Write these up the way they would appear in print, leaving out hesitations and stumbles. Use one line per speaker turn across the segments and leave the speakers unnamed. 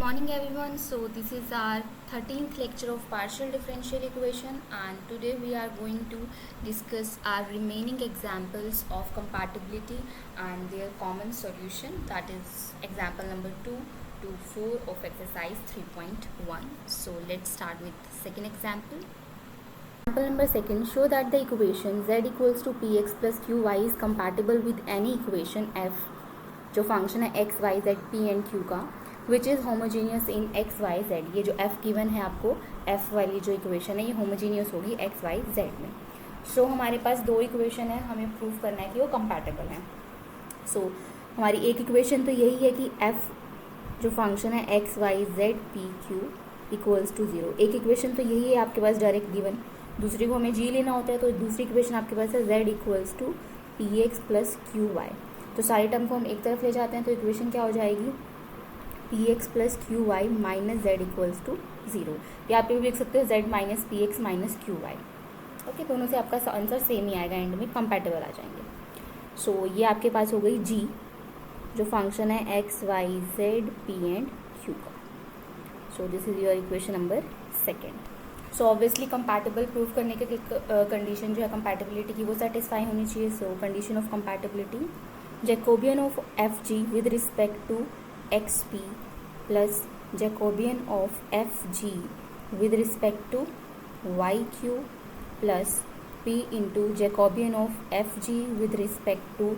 Morning everyone. So this is our 13th lecture of partial differential equation, and today we are going to discuss our remaining examples of compatibility and their common solution, that is example number 2 to 4 of exercise 3.1. So let's start with the second example. Example number second, show that the equation z equals to px plus qy is compatible with any equation f जो function है x y z p and q का, which is homogeneous in x y z. ये जो F given है आपको, F वाली जो equation है ये होमोजीनियस होगी एक्स वाई जेड में। सो हमारे पास दो इक्वेशन है, हमें प्रूव करना है कि वो कंपैटिबल है। सो हमारी एक इक्वेशन तो यही है कि एफ जो फंक्शन है x y z p q equals to zero. एक इक्वेशन तो यही है आपके पास डायरेक्ट गिवन। दूसरी को हमें जी लेना होता है, तो दूसरी इक्वेशन आपके पास है z equals to p x plus q y. तो सारी टर्म को हम एक तरफ ले जाते हैं, तो इक्वेशन क्या हो जाएगी, p x plus q y minus z equals to zero. या आप ये भी लिख सकते हो z minus p x minus q y. Okay, दोनों से आपका आंसर सेम ही आएगा, एंड में कंपैटिबल आ जाएंगे। सो ये आपके पास हो गई जी, जो फंक्शन है x y z p and q का। So this is your equation number second. So obviously compatible prove करने के कंडीशन जो है कंपैटिबिलिटी की, वो सेटिस्फाई होनी चाहिए। सो condition of compatibility, Jacobian of fg with respect to xp plus Jacobian of fg with respect to yq plus p into Jacobian of fg with respect to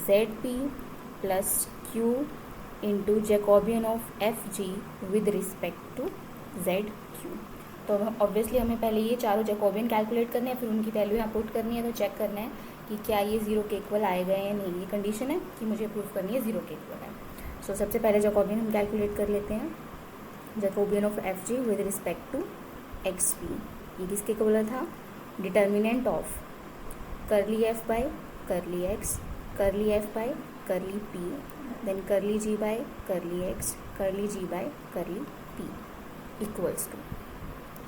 zp plus q into Jacobian of fg with respect to zq। तो obviously हमें पहले ये चारों Jacobian calculate करने हैं, फिर उनकी value यहाँ पुट करनी है। तो चेक करना है कि क्या ये ज़ीरो के इक्वल आएगा या नहीं। ये कंडीशन है कि मुझे प्रूव करनी है ज़ीरो के इक्वल है। सो सबसे पहले जैकोबियन हम कैलकुलेट कर लेते हैं। Jacobian of f g with respect to x p, ये किसके इक्वल था, determinant of curly f by curly x, curly f by curly p, then curly g by curly x, curly g by curly p equals to.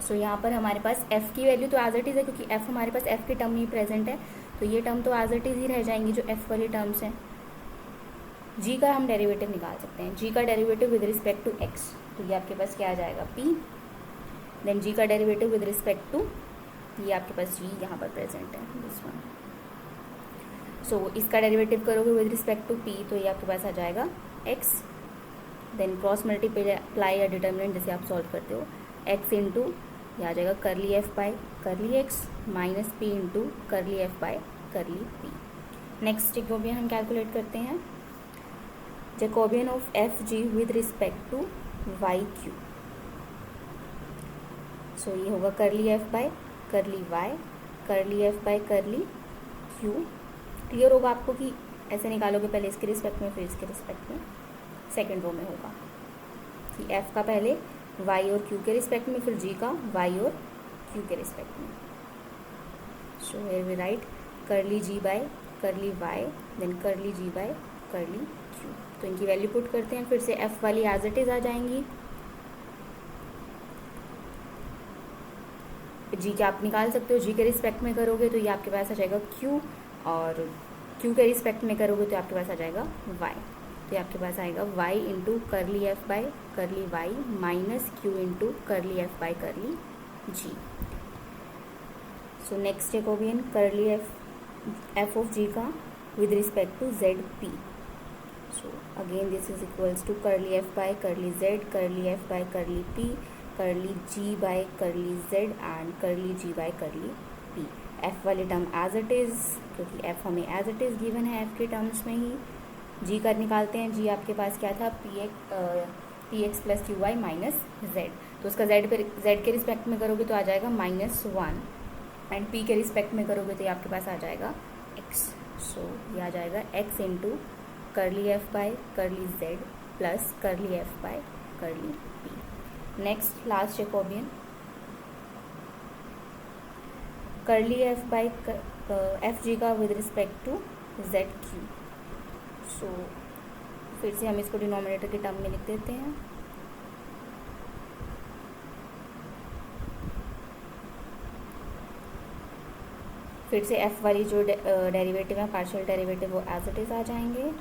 So यहाँ पर हमारे पास f की value तो as it is है, क्योंकि f हमारे पास f की टर्म में प्रेजेंट है, तो ये टर्म तो एज इट इज़ ही रह जाएंगी जो f वाली टर्म्स हैं। g का हम डेरिवेटिव निकाल सकते हैं, g का derivative with respect to x, तो ये आपके पास क्या आ जाएगा p, देन g का डेरिवेटिव विद रिस्पेक्ट टू, ये आपके पास g यहाँ पर प्रेजेंट है दिस वन। सो इसका डेरिवेटिव करोगे विद रिस्पेक्ट टू p, तो ये आपके पास आ जाएगा x, देन क्रॉस मल्टीप्लाई या डिटर्मिनेंट जैसे आप सॉल्व करते हो, x इंटू ये आ जाएगा curly f by curly x minus p into curly f by curly p. Next Jacobian हम कैलकुलेट करते हैं, Jacobian of f g with respect to y q. So ये होगा curly f by curly y, curly f by curly q. Clear होगा आपको कि ऐसे निकालोगे, पहले इसके रिस्पेक्ट में फिर इसके रिस्पेक्ट में, सेकेंड रो में होगा कि एफ का पहले y और q के रिस्पेक्ट में, फिर g का y और q के रिस्पेक्ट में। So here we write curly g by curly y, then curly g by curly q। तो इनकी वैल्यू पुट करते हैं, फिर से f वाली एज इट इज आ जाएंगी, g के आप निकाल सकते हो, g के रिस्पेक्ट में करोगे तो ये आपके पास आ जाएगा q, और q के रिस्पेक्ट में करोगे तो आपके पास आ जाएगा y। तो आपके पास आएगा y into curly f by curly y minus q into curly f by curly g. So next Jacobian curly f of g का with respect to z p. So again this is equals to curly f by curly z, curly f by curly p, curly g by curly z and curly g by curly p. F वाली term as it is, क्योंकि f हमें as it is given है F के terms में ही। जी का निकालते हैं, जी आपके पास क्या था, p x plus q y minus z. तो उसका जेड के रिस्पेक्ट में करोगे तो आ जाएगा -1, एंड पी के रिस्पेक्ट में करोगे तो ये आपके पास आ जाएगा एक्स। सो ये आ जाएगा x into curly f by curly z plus curly f by curly p. Next last Jacobian, curly f by f g का with respect to z q. So फिर से हम इसको डिनोमिनेटर के टर्म में लिख देते हैं, फिर से f वाली जो डेरिवेटिव है पार्शियल डेरिवेटिव वो एज इट इज़ आ जाएंगे,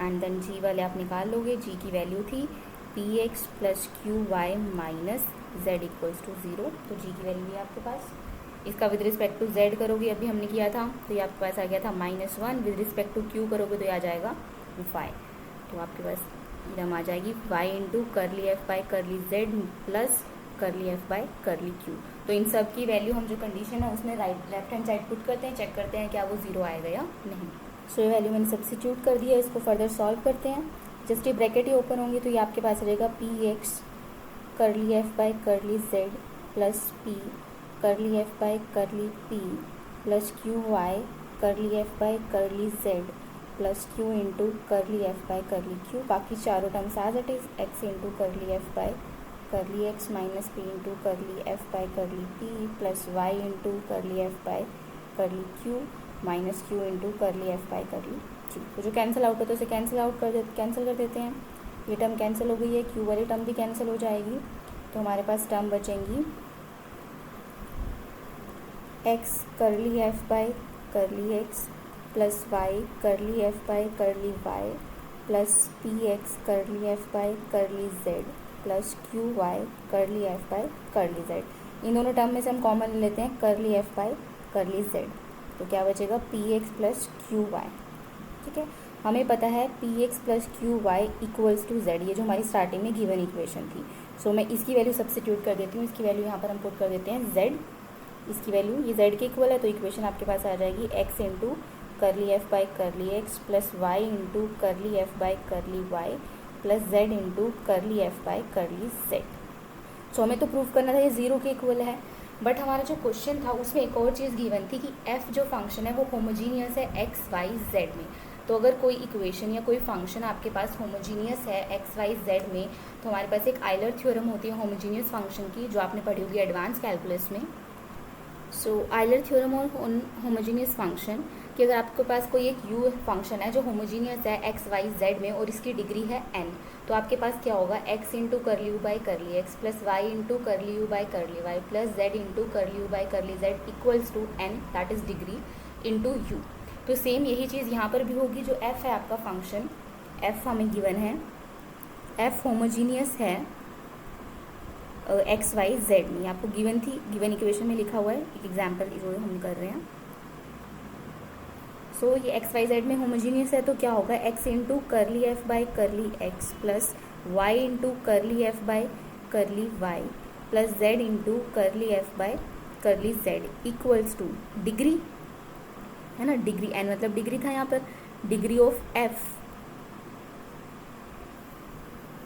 एंड देन g वाले आप निकाल लोगे। g की वैल्यू थी p x plus q y minus z equals to 0। तो जी की वैल्यू है आपके पास। इसका विद रिस्पेक्ट टू जेड करोगे, अभी हमने किया था, तो ये आपके पास आ गया था -1। विद रिस्पेक्ट टू क्यू करोगे तो ये आ जाएगा वाई। तो आपके पास एकदम आ जाएगी Y into curly f by curly z plus curly f by curly Q. तो इन सब की वैल्यू हम जो कंडीशन है उसमें लेफ्ट हैंड साइड पुट करते हैं, चेक करते हैं क्या वो 0 आएगा या नहीं। सो ये वैल्यू मैंने सब्स्टिट्यूट कर दिया है, इसको फर्दर सॉल्व करते हैं। जस्ट ये ब्रैकेट ही ओपन होंगी तो ये आपके पास रहेगा p x curly f by curly z plus p curly f by curly p plus q y curly f by curly z plus q into curly f by curly q. बाकी चारों terms as it is, x into curly f by curly x minus p into curly f by curly p plus y into curly f by curly q minus q into curly f by curly Q. तो जो cancel out होता है उसे cancel कर देते हैं। ये term cancel हो गई है, क्यू वाली टर्म भी कैंसिल हो जाएगी। तो हमारे पास टर्म बचेंगी x curly f by curly x plus y curly f by curly y plus p x curly f by curly z plus q y curly f by curly z. इन दोनों term में से हम common ले लेते हैं करली f by curly Z. तो क्या बचेगा p x plus q y. ठीक है, हमें पता है p x plus q y equals to z, ये जो हमारी स्टार्टिंग में गिवन इक्वेशन थी। सो मैं इसकी वैल्यू सब्स्टिट्यूट कर देती हूँ। इसकी वैल्यू यहाँ पर हम पुट कर देते हैं जेड। इसकी वैल्यू ये जेड के इक्वल है, तो इक्वेशन आपके पास आ जाएगी x into curly f by curly x plus y into curly f by curly y plus z into curly f by curly z. So हमें तो प्रूव करना था ये 0 के इक्वल है, बट हमारा जो क्वेश्चन था उसमें एक और चीज़ गिवन थी कि एफ जो फंक्शन है वो होमोजीनियस है एक्स वाई जेड में। तो अगर कोई इक्वेशन या कोई फंक्शन आपके पास होमोजीनियस है एक्स वाई जेड में, तो हमारे पास एक आइलर थ्योरम होती है होमोजीनियस फंक्शन की, जो आपने पढ़ी होगी एडवांस कैलकुलस में। सो आइलर थ्योरम और होमोजीनियस फंक्शन कि अगर आपके पास कोई एक यू फंक्शन है जो होमोजीनियस है एक्स वाई जेड में और इसकी डिग्री है n, तो आपके पास क्या होगा x into curly u by curly x plus y into curly u by curly y plus z into curly u by curly z equals to n, that is degree into u. तो same यही चीज़ यहाँ पर भी होगी। जो f है आपका फंक्शन, f हमें गिवन है, f होमोजीनियस है एक्स वाई जेड में, आपको गिवन थी, गिवन इक्वेशन में लिखा हुआ है। एक एग्जाम्पल जो हम कर रहे हैं। सो ये एक्स वाई जेड में होमोजीनियस है, तो क्या होगा x into curly f by curly x plus y into curly f by curly y plus z into curly f by curly z equals to degree, है ना, degree n मतलब degree था यहाँ पर, degree of f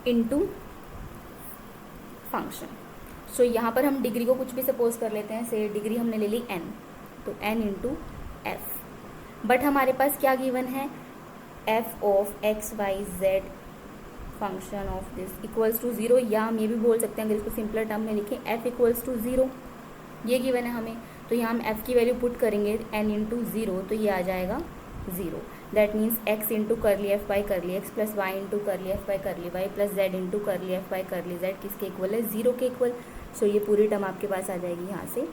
into function. So यहाँ पर हम degree को कुछ भी सपोज कर लेते हैं, से डिग्री हमने ले ली n, तो n इंटू एफ। बट हमारे पास क्या गिवन है, f of x y z function of this equals to 0, या हम ये भी बोल सकते हैं अगर इसको सिंपलर टर्म में लिखें f इक्वल्स टू 0, ये गिवन है हमें। तो यहाँ हम f की वैल्यू पुट करेंगे n इंटू 0, तो ये आ जाएगा 0। That means x into curly f by curly x plus y into curly f by curly y plus z into curly f by curly z किसके इक्वल है, 0 के equal. सो ये पूरी टर्म आपके पास आ जाएगी यहाँ से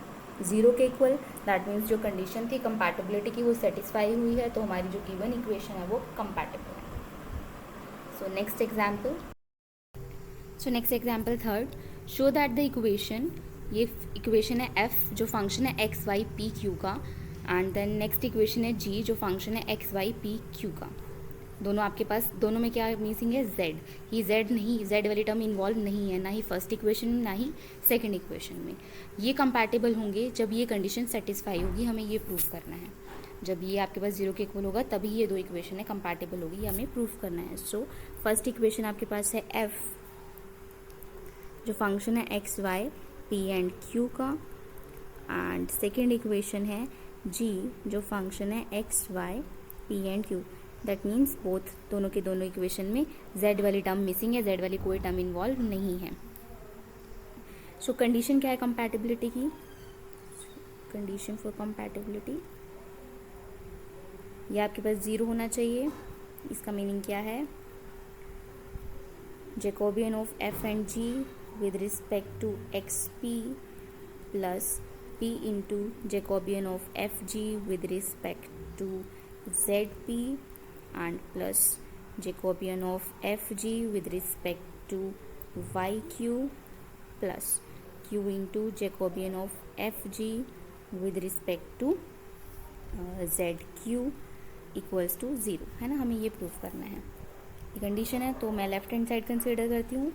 0 के इक्वल। दैट मीन्स जो कंडीशन थी कंपैटिबिलिटी की वो सेटिस्फाई हुई है, तो हमारी जो गिवन इक्वेशन है वो कंपैटिबल है। So next example third, show that the equation, ये इक्वेशन है f जो फंक्शन है एक्स वाई पी क्यू का, एंड देन नेक्स्ट इक्वेशन है g जो फंक्शन है एक्स वाई पी क्यू का। दोनों आपके पास, दोनों में क्या मिसिंग है, z। ये z नहीं, z वाली टर्म इन्वॉल्व नहीं है, ना ही फर्स्ट इक्वेशन में ना ही सेकंड इक्वेशन में। ये कंपैटिबल होंगे जब ये कंडीशन सेटिस्फाई होगी, हमें ये प्रूव करना है। जब ये आपके पास 0 के इक्वल होगा तभी ये दो इक्वेशन है कंपैटिबल होगी, ये हमें प्रूव करना है। सो फर्स्ट इक्वेशन आपके पास है f जो फंक्शन है x y p and q का, एंड सेकेंड इक्वेशन है g जो फंक्शन है x y p and q. That means both, दोनों के दोनों इक्वेशन में z वाली टर्म मिसिंग है, z वाली कोई टर्म इन्वॉल्व नहीं है। सो कंडीशन क्या है कंपैटिबिलिटी की, कंडीशन फॉर कंपैटिबिलिटी, ये आपके पास 0 होना चाहिए। इसका मीनिंग क्या है, Jacobian of f and g with respect to xp plus p into Jacobian of fg with respect to zp and plus Jacobian of fg with respect to y q plus q into Jacobian of f g with respect to z q equals to zero, है ना. हमें ये prove करना है, ये condition है. तो मैं लेफ्ट हैंड साइड कंसीडर करती हूँ.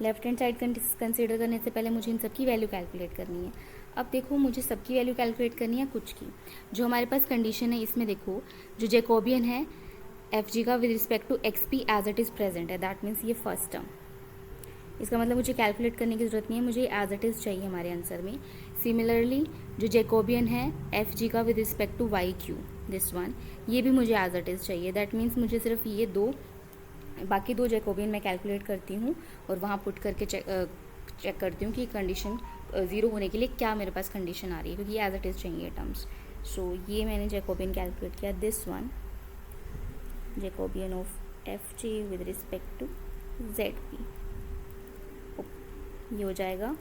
लेफ्ट हैंड साइड कंसीडर करने से पहले मुझे इन सबकी वैल्यू कैलकुलेट करनी है. अब देखो, मुझे सबकी वैल्यू कैलकुलेट करनी है कुछ की. जो हमारे पास कंडीशन है इसमें देखो, जो जैकोबियन है एफ जी का with respect to x p as it is present है, दैट मीन्स ये फर्स्ट टर्म. इसका मतलब मुझे कैलकुलेट करने की ज़रूरत नहीं है, मुझे एज इट इज़ चाहिए हमारे आंसर में. सिमिलरली जो जैकोबियन है एफ जी का with respect to y q, this one, ये भी मुझे एज इट इज़ चाहिए. दैट मीन्स मुझे सिर्फ ये दो, बाकी दो जैकोबियन मैं कैलकुलेट करती हूँ और वहाँ पुट करके चेक करती हूँ कि कंडीशन ज़ीरो होने के लिए क्या मेरे पास कंडीशन आ रही है, क्योंकि एज इट इज़ चाहिए टर्म्स. सो ये मैंने जैकोबियन कैलकुलेट किया, this one Jacobian of f g with respect to z p. ये हो जाएगा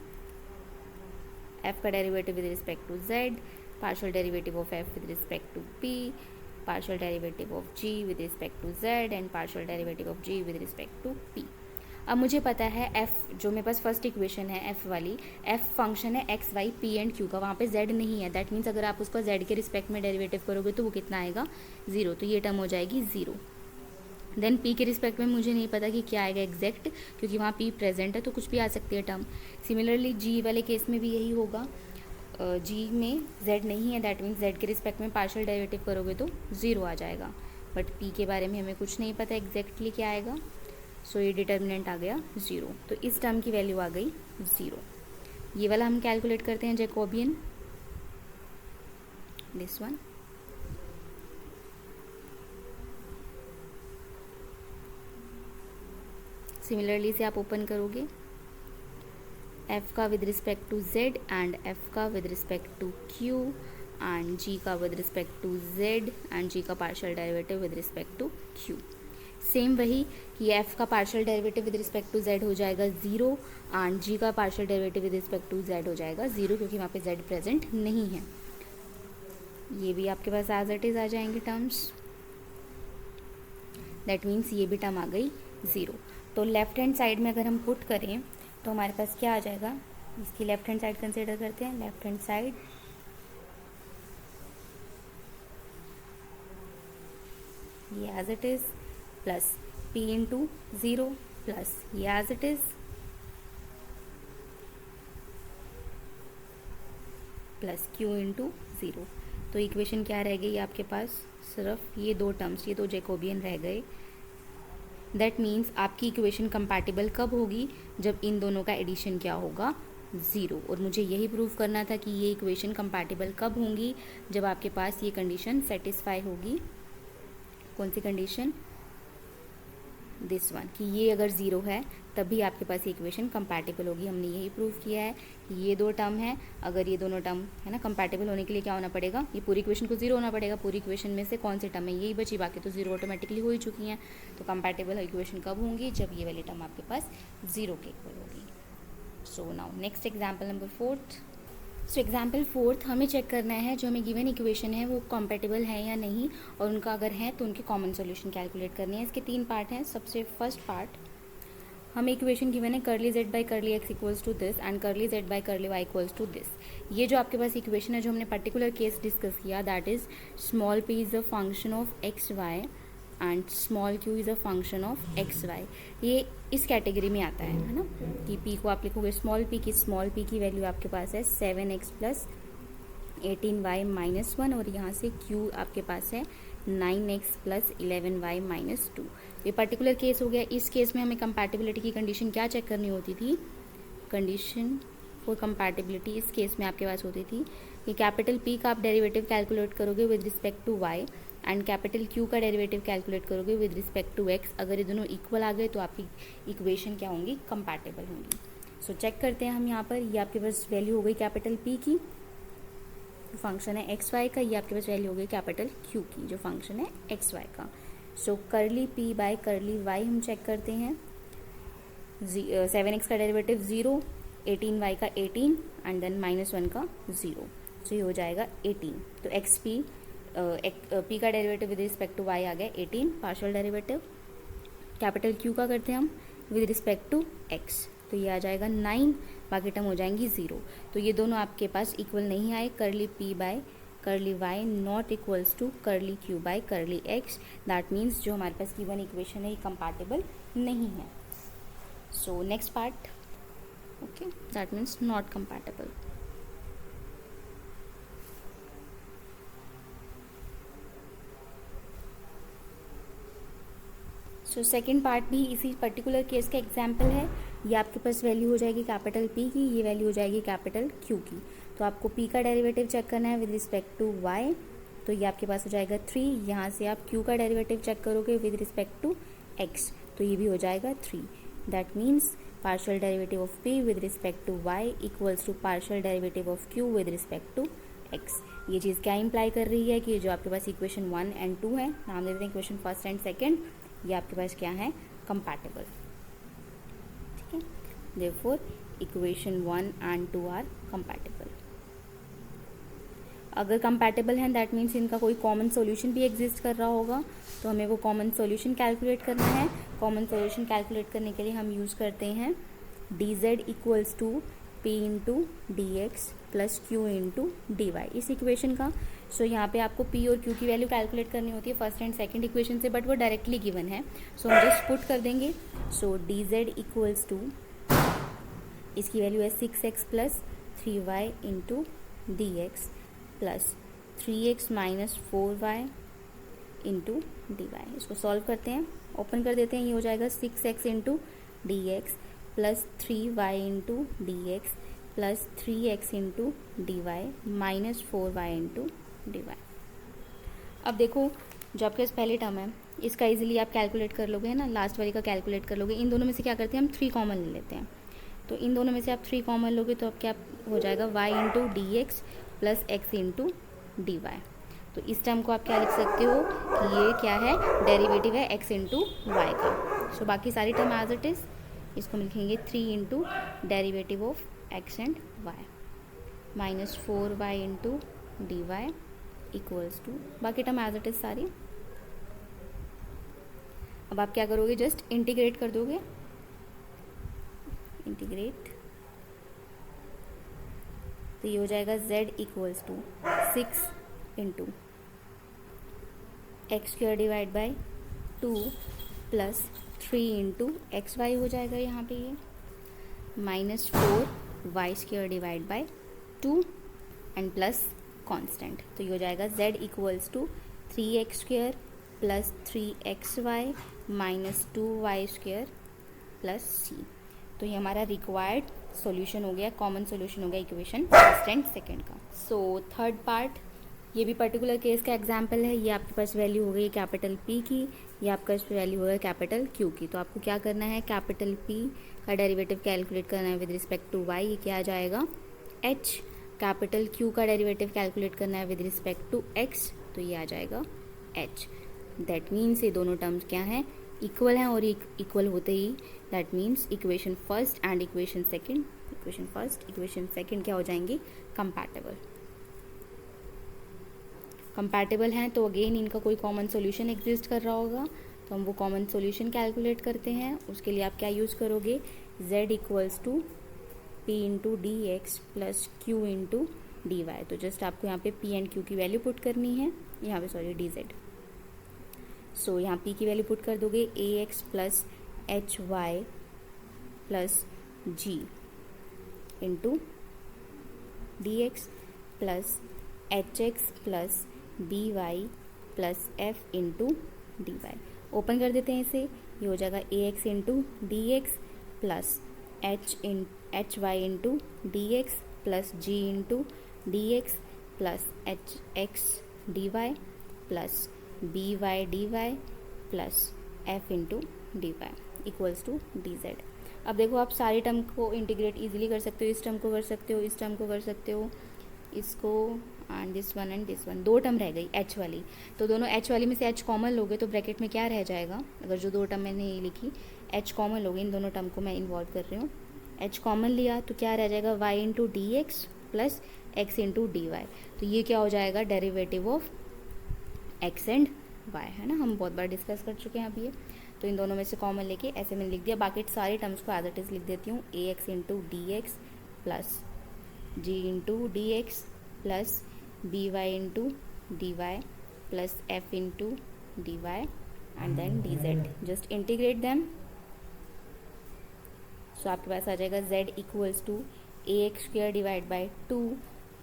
f का derivative with respect to z, partial derivative of f with respect to p, partial derivative of g with respect to z and partial derivative of g with respect to p. अब मुझे पता है f, जो मेरे पास first equation है f वाली, f function है x y p एंड q का, वहाँ पे z नहीं है. दैट मीन्स अगर आप उसका z के रिस्पेक्ट में डेरिवेटिव करोगे तो वो कितना आएगा, ज़ीरो. तो ये टर्म हो जाएगी ज़ीरो. देन p के रिस्पेक्ट में मुझे नहीं पता कि क्या आएगा एग्जैक्ट, क्योंकि वहाँ p प्रेजेंट है तो कुछ भी आ सकती है टर्म. सिमिलरली g वाले केस में भी यही होगा. g में z नहीं है, दैट मीन्स z के रिस्पेक्ट में पार्शियल डेरिवेटिव करोगे तो ज़ीरो आ जाएगा. बट p के बारे में हमें कुछ नहीं पता एग्जैक्टली क्या आएगा. सो ये डिटर्मिनेंट आ गया ज़ीरो. तो इस टर्म की वैल्यू आ गई ज़ीरो. ये वाला हम कैलकुलेट करते हैं जैकोबियन, दिस वन. सिमिलरली से आप ओपन करोगे f का with respect to z and f का with respect to q and g का with respect to z and g का partial derivative with respect to q. Same वही कि f का partial derivative with respect to z हो जाएगा zero and g का partial derivative with respect to z हो जाएगा ज़ीरो, क्योंकि वहाँ पे z प्रेजेंट नहीं है. ये भी आपके पास एज इट इज़ आ जाएंगे टर्म्स. दैट मीन्स ये भी टर्म आ गई ज़ीरो. तो लेफ्ट हैंड साइड में अगर हम पुट करें तो हमारे पास क्या आ जाएगा, इसकी लेफ्ट हैंड साइड कंसीडर करते हैं. लेफ्ट हैंड साइड ये as it is plus p into zero plus ये as it is plus q into zero. तो इक्वेशन क्या रह गई आपके पास, सिर्फ ये दो टर्म्स, ये दो जैकोबियन रह गए. दैट मीन्स आपकी इक्वेशन कंपैटिबल कब होगी, जब इन दोनों का एडिशन क्या होगा, ज़ीरो. और मुझे यही प्रूव करना था कि ये इक्वेशन कंपैटिबल कब होंगी, जब आपके पास ये कंडीशन सेटिस्फाई होगी. कौन सी कंडीशन, दिस वन, कि ये अगर ज़ीरो है तभी आपके पास ये इक्वेशन कंपैटिबल होगी. हमने यही प्रूव किया है कि ये दो टर्म है, अगर ये दोनों टर्म है ना कंपैटिबल होने के लिए क्या होना पड़ेगा, ये पूरी इक्वेशन को ज़ीरो होना पड़ेगा. पूरी इक्वेशन में से कौन सी टर्म है, यही बची, बाकी तो ज़ीरो ऑटोमेटिकली हो ही चुकी हैं. तो कंपैटिबल इक्वेशन कब होंगी, जब ये वाली टर्म आपके पास ज़ीरो के इक्वल होगी. So now next example number fourth. So example fourth, हमें चेक करना है जो हमें गिवन इक्वेशन है वो कॉम्पेटिबल है या नहीं, और उनका अगर है तो उनके कॉमन सॉल्यूशन कैलकुलेट करने हैं. इसके तीन पार्ट हैं. सबसे फर्स्ट पार्ट, हमें इक्वेशन गिवन है curly z by curly x equals to this and curly z by curly y equals to this. ये जो आपके पास इक्वेशन है, जो हमने पर्टिकुलर केस डिस्कस किया, that is small p is a function of x y and small q is a function of x y. ये इस कैटेगरी में आता है ना, कि p को आप लिखोगे स्मॉल p की वैल्यू आपके पास है 7x प्लस 18y माइनस 1, और यहाँ से q आपके पास है 9x प्लस 11y माइनस 2. ये पर्टिकुलर केस हो गया. इस केस में हमें कंपैटिबिलिटी की कंडीशन क्या चेक करनी होती थी, कंडीशन फॉर कंपैटिबिलिटी इस केस में आपके पास होती थी कि कैपिटल P का आप डेरिवेटिव कैलकुलेट करोगे with respect to y and capital Q का डेरिवेटिव कैलकुलेट करोगे विद रिस्पेक्ट टू x. अगर ये दोनों इक्वल आ गए तो आपकी इक्वेशन क्या होंगी, कंपैटिबल होंगी. सो चेक करते हैं हम यहाँ पर. ये आपके पास वैल्यू हो गई कैपिटल P की, जो फंक्शन है एक्स वाई का. ये आपके पास वैल्यू हो गई कैपिटल Q की, जो फंक्शन है एक्स वाई का. So curly P by curly y हम चेक करते हैं. 7x का डेरिवेटिव 0, 18y का 18 एंड देन माइनस 1 का 0. सो ये हो जाएगा 18. तो p का derivative with respect to y आ गया 18, पार्शियल डेरिवेटिव. कैपिटल Q का करते हैं हम, विद रिस्पेक्ट टू x, तो ये आ जाएगा 9, बाकी टर्म हो जाएंगी 0। तो ये दोनों आपके पास इक्वल नहीं आए, curly p by curly y not equals to curly q by curly x, that means जो हमारे पास गिवन इक्वेशन है ये कंपैटिबल नहीं है। So next part, okay, that means not compatible. So second part भी इसी पर्टिकुलर केस का example है। ये आपके पास वैल्यू हो जाएगी कैपिटल P की, ये वैल्यू हो जाएगी कैपिटल Q की। तो आपको P का डेरिवेटिव चेक करना है विद रिस्पेक्ट टू y, तो ये आपके पास हो जाएगा 3। यहाँ से आप Q का डेरिवेटिव चेक करोगे विद रिस्पेक्ट टू x, तो ये भी हो जाएगा 3। That means partial derivative of P with respect to y equals to partial derivative of Q with respect to x। ये चीज़ क्या इंप्लाई कर रही है कि जो आपके पास इक्वेशन 1 एंड 2 है, नाम दे देते हैं इक्वेशन फर्स्ट एंड सेकेंड, ये आपके पास क्या है, कंपैटिबल। ठीक है, therefore equation 1 and 2 are compatible. अगर कंपैटिबल हैं दैट मीन्स इनका कोई कॉमन सॉल्यूशन भी एग्जिस्ट कर रहा होगा, तो हमें वो कॉमन सॉल्यूशन कैलकुलेट करना है। कॉमन सॉल्यूशन कैलकुलेट करने के लिए हम यूज़ करते हैं dz equals to p into d x plus q into d y, इस इक्वेशन का। सो यहाँ पे आपको p और q की वैल्यू कैलकुलेट करनी होती है फर्स्ट एंड सेकंड इक्वेशन से, बट वो डायरेक्टली गिवन है, सो हम जस्ट पुट कर देंगे। सो dz इक्वल्स टू, इसकी वैल्यू है 6x plus 3y into d x plus 3x minus 4y into d y. इसको सॉल्व करते हैं, ओपन कर देते हैं, ये हो जाएगा 6x into d x plus 3y into d x plus 3x into d y minus 4y into d y. अब देखो, जो आपके पास पहले टर्म है इसका इजीली आप कैलकुलेट कर लोगे, है ना, लास्ट वाली का कैलकुलेट कर लोगे। इन दोनों में से क्या करते हैं, हम 3 कॉमन ले लेते हैं। तो इन दोनों में से आप 3 कॉमन लोगे तो अब क्या हो जाएगा, y into d x plus x into d y. तो इस टर्म को आप क्या लिख सकते हो कि ये क्या है, डेरिवेटिव है x इंटू वाई का। सो बाकी सारी टर्म एज इट इज़, इसको हम लिखेंगे 3 into derivative of x and y minus 4y into d y equals to, बाकी टर्म एज इट इज़ सारी। अब आप क्या करोगे, जस्ट इंटीग्रेट कर दोगे, इंटीग्रेट, तो ये हो जाएगा z equals to 6 into x square divide by 2 plus 3 into x y हो जाएगा यहाँ पे, ये minus 4 y square divide by 2 and plus constant. तो ये हो जाएगा z equals to 3x square plus 3xy minus 2y square plus c। तो ये हमारा रिक्वायर्ड सॉल्यूशन हो गया, कॉमन सॉल्यूशन हो गया इक्वेशन फर्स्ट एंड सेकेंड का। सो थर्ड पार्ट, ये भी पर्टिकुलर केस का एग्जांपल है। ये आपके पास वैल्यू हो गई कैपिटल P की, ये आपका वैल्यू होगा कैपिटल Q की। तो आपको क्या करना है, कैपिटल P का डेरिवेटिव कैलकुलेट करना है विद रिस्पेक्ट टू y, ये क्या आ जाएगा h। कैपिटल Q का डेरिवेटिव कैलकुलेट करना है विद रिस्पेक्ट टू x, तो ये आ जाएगा h। दैट मीन्स ये दोनों टर्म्स क्या हैं, इक्वल हैं, और इक्वल होते ही that means equation first and equation second, equation first equation second क्या हो जाएंगी, कंपैटिबल। कंपैटिबल हैं तो अगेन इनका कोई कॉमन सॉल्यूशन एग्जिस्ट कर रहा होगा, तो हम वो कॉमन सॉल्यूशन कैलकुलेट करते हैं। उसके लिए आप क्या यूज़ करोगे, z equals to p into d x plus q into d y. तो जस्ट आपको यहाँ पे p एंड q की वैल्यू पुट करनी है, यहाँ पे सॉरी dz। सो यहाँ p की वैल्यू पुट कर दोगे ax plus h y plus g into d x plus h x plus b y plus f into d y. Open कर देते हैं इसे, ये हो जाएगा a x into d x plus h y into d x plus g into d x plus h x d y plus b y d y plus f into d y equals to d z. अब देखो, आप सारी term को integrate easily कर सकते हो, इस term को कर सकते हो, इस टर्म को कर सकते हो, इसको and this one and this one. 2 term रह गई h वाली, तो दोनों h वाली में से h कॉमन लोगे तो ब्रैकेट में क्या रह जाएगा, अगर जो 2 टर्म मैंने ये लिखी h कॉमन लोगे, इन दोनों टर्म को मैं इन्वॉल्व कर रही हूँ, h कॉमन लिया तो क्या रह जाएगा y into d x plus x into d y. तो ये क्या हो जाएगा, derivative of x and y, है ना, हम बहुत बार डिस्कस कर चुके हैं अभी ये। तो इन दोनों में से कॉमन लेके ऐसे मैंने लिख दिया। बाकी सारी टर्म्स को एज इट इज़ लिख देती हूँ, a x into d x plus g into d x plus b y into d y plus f into d y and then d z. Just integrate them. So आपके पास आ जाएगा z equals to a x square divide by 2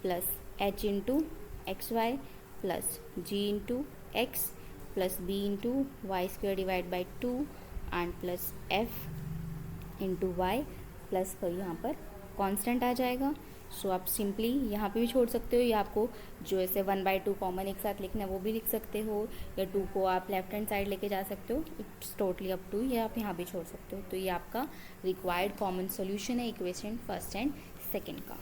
plus h into x y plus g into x plus b into y square divide by 2 and plus f into y plus पर यहाँ पर constant आ जाएगा। सो आप simply यहाँ पे भी छोड़ सकते हो, या आपको जो ऐसे 1/2 कॉमन एक साथ लिखना है वो भी लिख सकते हो, या 2 को आप लेफ्ट हैंड साइड लेके जा सकते हो, इट्स टोटली अप टू, या आप यहाँ भी छोड़ सकते हो। तो ये आपका रिक्वायर्ड कॉमन सॉल्यूशन है इक्वेशन फर्स्ट एंड सेकंड का।